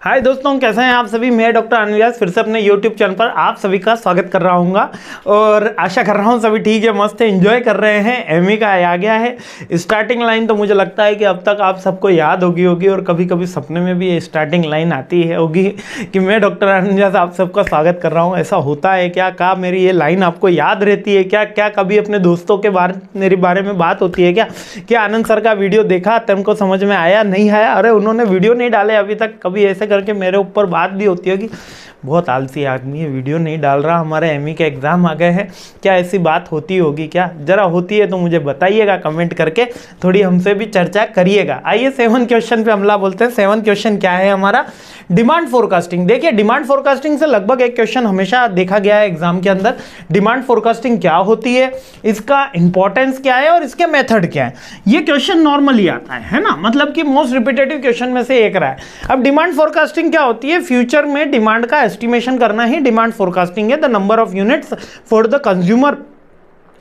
हाय दोस्तों, कैसे हैं आप सभी। मैं डॉक्टर अनुराग फिर से अपने यूट्यूब चैनल पर आप सभी का स्वागत कर रहा हूँगा और आशा कर रहा हूँ सभी ठीक है, मस्त है, एंजॉय कर रहे हैं। एमई का आ गया है स्टार्टिंग लाइन, तो मुझे लगता है कि अब तक आप सबको याद होगी और कभी कभी सपने में भी ये स्टार्टिंग लाइन आती है होगी कि मैं डॉक्टर अनुराग आप सबका स्वागत कर रहा हूँ। ऐसा होता है क्या मेरी ये लाइन आपको याद रहती है क्या कभी अपने दोस्तों के मेरे बारे में बात होती है क्या आनंद सर का वीडियो देखा, तुमको समझ में आया नहीं आया, अरे उन्होंने वीडियो नहीं डाले अभी तक, कभी ऐसे करके मेरे ऊपर बात भी होती है कि बहुत आलसी आदमी है, वीडियो नहीं डाल रहा, हमारे एमई के एग्ज़ाम आ गए हैं। क्या ऐसी बात होती होगी क्या? ज़रा होती है तो मुझे बताइएगा कमेंट करके, थोड़ी हमसे भी चर्चा करिएगा। आइए 7 क्वेश्चन पे हमला बोलते हैं। 7 क्वेश्चन क्या है हमारा? Demand forecasting. देखिए, डिमांड फोरकास्टिंग से लगभग एक क्वेश्चन हमेशा देखा गया है एग्जाम के अंदर। डिमांड फोरकास्टिंग क्या होती है, इसका इंपॉर्टेंस क्या है और इसके मेथड क्या है, ये क्वेश्चन नॉर्मली आता है ना, मतलब कि मोस्ट रिपीटेटिव क्वेश्चन में से एक रहा है। अब डिमांड फोरकास्टिंग क्या होती है? फ्यूचर में डिमांड का एस्टिमेशन करना ही डिमांड फोरकास्टिंग है। The number of units for the consumer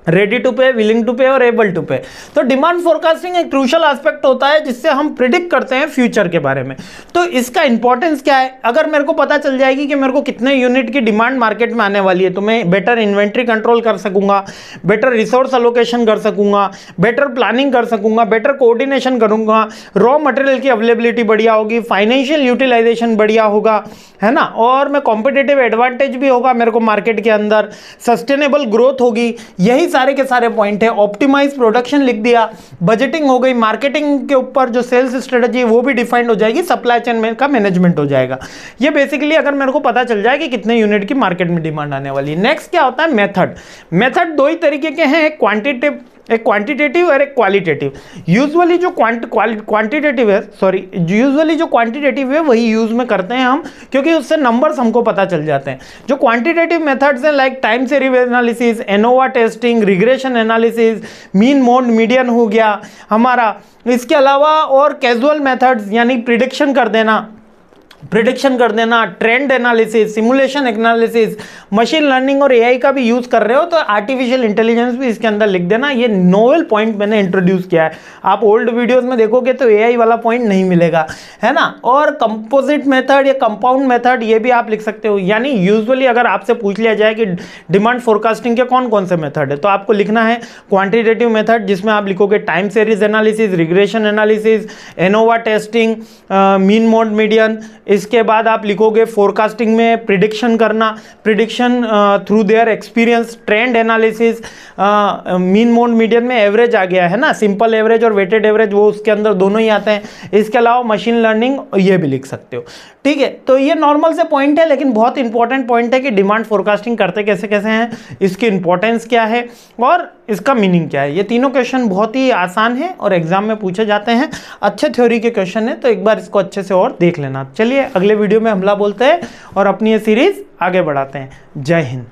ready to pay, willing to pay और एबल टू पे। तो डिमांड फोरकास्टिंग एक क्रूशियल एस्पेक्ट होता है जिससे हम प्रिडिक्ट करते हैं फ्यूचर के बारे में। तो इसका इंपॉर्टेंस क्या है? अगर मेरे को पता चल जाएगी कि मेरे को कितने यूनिट की डिमांड मार्केट में आने वाली है, तो मैं बेटर इन्वेंट्री कंट्रोल कर सकूंगा, बेटर रिसोर्स अलोकेशन कर सकूंगा, बेटर प्लानिंग कर सकूंगा, बेटर कोऑर्डिनेशन करूंगा, रॉ मटेरियल की अवेलेबिलिटी बढ़िया होगी, फाइनेंशियल यूटिलाइजेशन बढ़िया होगा, है ना, और मैं कॉम्पिटिटिव एडवांटेज भी होगा मेरे को मार्केट के अंदर, सस्टेनेबल ग्रोथ होगी। यही सारे के सारे पॉइंट है। ऑप्टिमाइज प्रोडक्शन लिख दिया, बजटिंग हो गई, मार्केटिंग के ऊपर जो सेल्स स्ट्रेटजी है वो भी डिफाइंड हो जाएगी, सप्लाई चेन में का मैनेजमेंट हो जाएगा। ये बेसिकली अगर मेरे को पता चल जाए कि कितने यूनिट की मार्केट में डिमांड आने वाली है। नेक्स्ट क्या होता है? मेथड। मेथड दो ही तरीके के हैं, एक क्वांटिटेटिव और एक क्वालिटेटिव। यूजुअली जो क्वांटिटेटिव है वही यूज में करते हैं हम, क्योंकि उससे नंबर्स हमको पता चल जाते हैं। जो क्वांटिटेटिव मेथड्स हैं like time series analysis, ANOVA testing, regression analysis, mean mode median हो गया हमारा, इसके अलावा और कैजुअल मेथड्स यानी प्रिडिक्शन कर देना, trend analysis, simulation analysis, machine learning और एआई का भी यूज कर रहे हो तो आर्टिफिशियल इंटेलिजेंस भी इसके अंदर लिख देना। ये नोवेल पॉइंट मैंने इंट्रोड्यूस किया है, आप ओल्ड वीडियोस में देखोगे तो एआई वाला पॉइंट नहीं मिलेगा, है ना। और कंपोजिट मेथड या कंपाउंड मेथड ये भी आप लिख सकते हो। यानी यूजुअली अगर आपसे पूछ लिया जाए कि डिमांड फोरकास्टिंग के कौन कौन से मेथड है, तो आपको लिखना है क्वांटिटेटिव मेथड, जिसमें आप लिखोगे time series analysis, regression analysis, ANOVA testing, mean mode median. इसके बाद आप लिखोगे फोरकास्टिंग में प्रिडिक्शन करना, prediction through their experience, trend analysis, mean mode median में एवरेज आ गया है ना, सिंपल एवरेज और वेटेड एवरेज वो उसके अंदर दोनों ही आते हैं। इसके अलावा मशीन लर्निंग ये भी लिख सकते हो, ठीक है। तो ये नॉर्मल से पॉइंट है, लेकिन बहुत इंपॉर्टेंट पॉइंट है कि डिमांड फोरकास्टिंग करते कैसे कैसे हैं, इसकी इंपॉर्टेंस क्या है और इसका मीनिंग क्या है। ये तीनों क्वेश्चन बहुत ही आसान है और एग्जाम में पूछे जाते हैं, अच्छे थ्योरी के क्वेश्चन है, तो एक बार इसको अच्छे से और देख लेना। चलिए अगले वीडियो में हमला बोलते हैं और अपनी ये सीरीज आगे बढ़ाते हैं। जय हिंद।